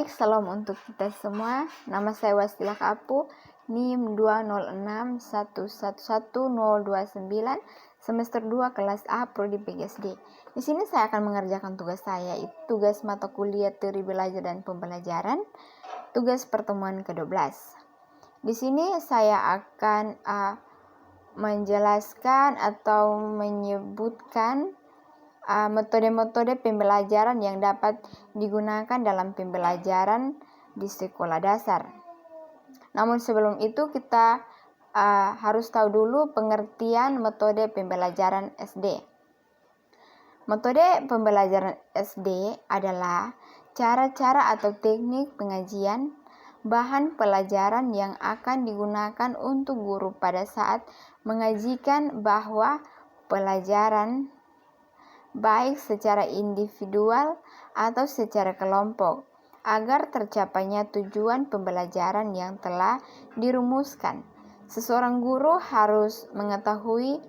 Baik, salam untuk kita semua. Nama saya Wasilah Kapu, NIM 206111029, semester 2 kelas A Prodi PGSD. Di sini saya akan mengerjakan tugas saya, itu tugas mata kuliah teori belajar dan pembelajaran, tugas pertemuan ke-12. Di sini saya akan menjelaskan atau menyebutkan metode-metode pembelajaran yang dapat digunakan dalam pembelajaran di sekolah dasar. Namun sebelum itu kita harus tahu dulu pengertian metode pembelajaran SD. Metode pembelajaran SD adalah cara-cara atau teknik pengajian bahan pelajaran yang akan digunakan untuk guru pada saat mengajikan bahwa pelajaran baik secara individual atau secara kelompok, agar tercapainya tujuan pembelajaran yang telah dirumuskan. Seseorang guru harus mengetahui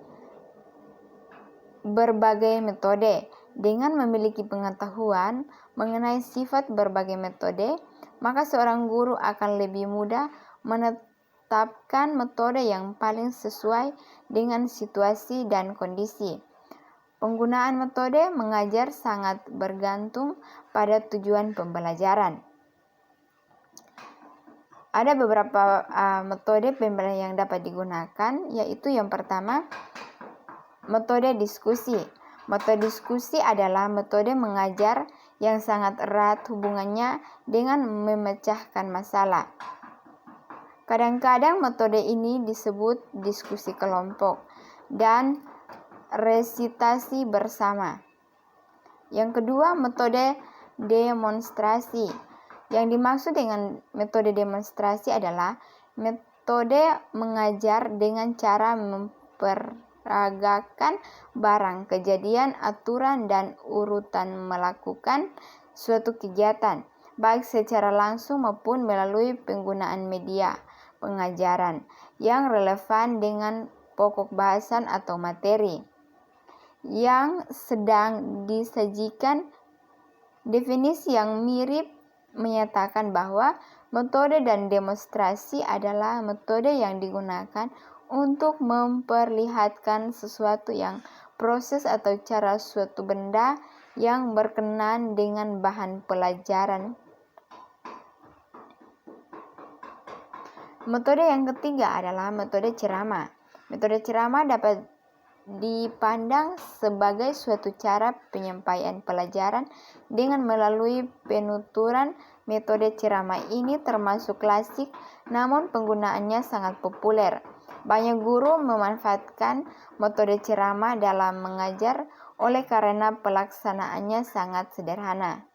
berbagai metode. Dengan memiliki pengetahuan mengenai sifat berbagai metode, maka seorang guru akan lebih mudah menetapkan metode yang paling sesuai dengan situasi dan kondisi. Penggunaan metode mengajar sangat bergantung pada tujuan pembelajaran. Ada beberapa metode pembelajaran yang dapat digunakan, yaitu yang pertama, metode diskusi. Metode diskusi adalah metode mengajar yang sangat erat hubungannya dengan memecahkan masalah. Kadang-kadang metode ini disebut diskusi kelompok dan resitasi bersama. Yang kedua, metode demonstrasi. Yang dimaksud dengan metode demonstrasi adalah metode mengajar dengan cara memperagakan barang, kejadian, aturan, dan urutan melakukan suatu kegiatan, baik secara langsung maupun melalui penggunaan media pengajaran yang relevan dengan pokok bahasan atau materi yang sedang disajikan. Definisi yang mirip menyatakan bahwa metode dan demonstrasi adalah metode yang digunakan untuk memperlihatkan sesuatu yang proses atau cara suatu benda yang berkenaan dengan bahan pelajaran. Metode yang ketiga adalah metode ceramah. Metode ceramah dapat dipandang sebagai suatu cara penyampaian pelajaran dengan melalui penuturan. Metode ceramah ini termasuk klasik, namun penggunaannya sangat populer. Banyak guru memanfaatkan metode ceramah dalam mengajar oleh karena pelaksanaannya sangat sederhana.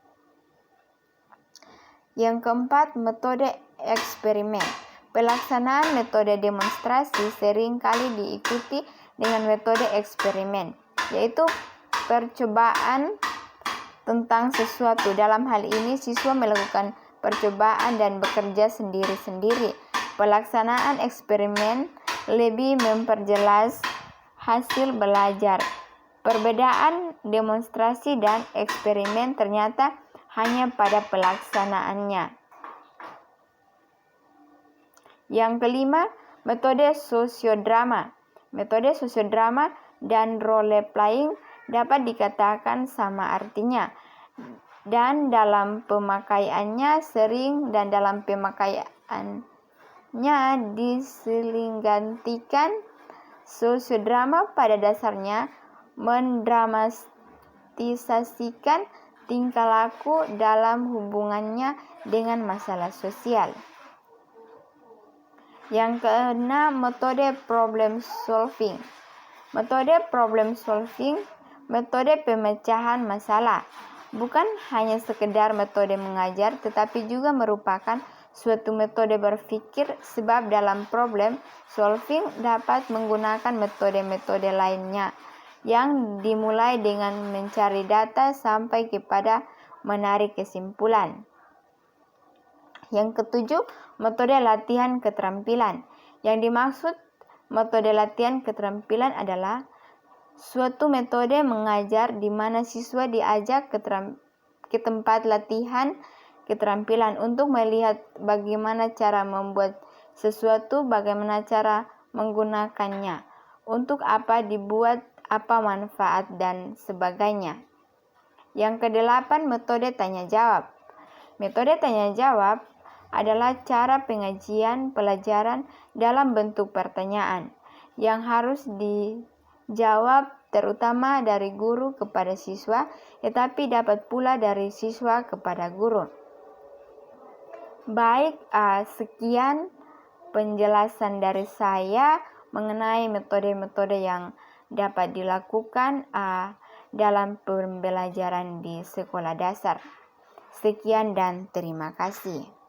Yang keempat, metode eksperimen. Pelaksanaan metode demonstrasi sering kali diikuti dengan metode eksperimen, yaitu percobaan tentang sesuatu. Dalam hal ini, siswa melakukan percobaan dan bekerja sendiri-sendiri. Pelaksanaan eksperimen lebih memperjelas hasil belajar. Perbedaan demonstrasi dan eksperimen ternyata hanya pada pelaksanaannya. Yang kelima, metode sosiodrama. Metode sosiodrama dan role playing dapat dikatakan sama artinya, dan dalam pemakaiannya sering diselinggantikan. Sosiodrama pada dasarnya mendramatisasikan tingkah laku dalam hubungannya dengan masalah sosial. Yang keenam, metode problem solving. Metode problem solving, metode pemecahan masalah, bukan hanya sekedar metode mengajar, tetapi juga merupakan suatu metode berpikir, sebab dalam problem solving dapat menggunakan metode-metode lainnya yang dimulai dengan mencari data sampai kepada menarik kesimpulan. Yang ketujuh, metode latihan keterampilan. Yang dimaksud metode latihan keterampilan adalah suatu metode mengajar di mana siswa diajak ke tempat latihan keterampilan untuk melihat bagaimana cara membuat sesuatu, bagaimana cara menggunakannya, untuk apa dibuat, apa manfaat, dan sebagainya. Yang kedelapan, metode tanya jawab. Metode tanya jawab adalah cara pengajian pelajaran dalam bentuk pertanyaan yang harus dijawab terutama dari guru kepada siswa, tetapi dapat pula dari siswa kepada guru. Baik, sekian penjelasan dari saya mengenai metode-metode yang dapat dilakukan dalam pembelajaran di sekolah dasar. Sekian dan terima kasih.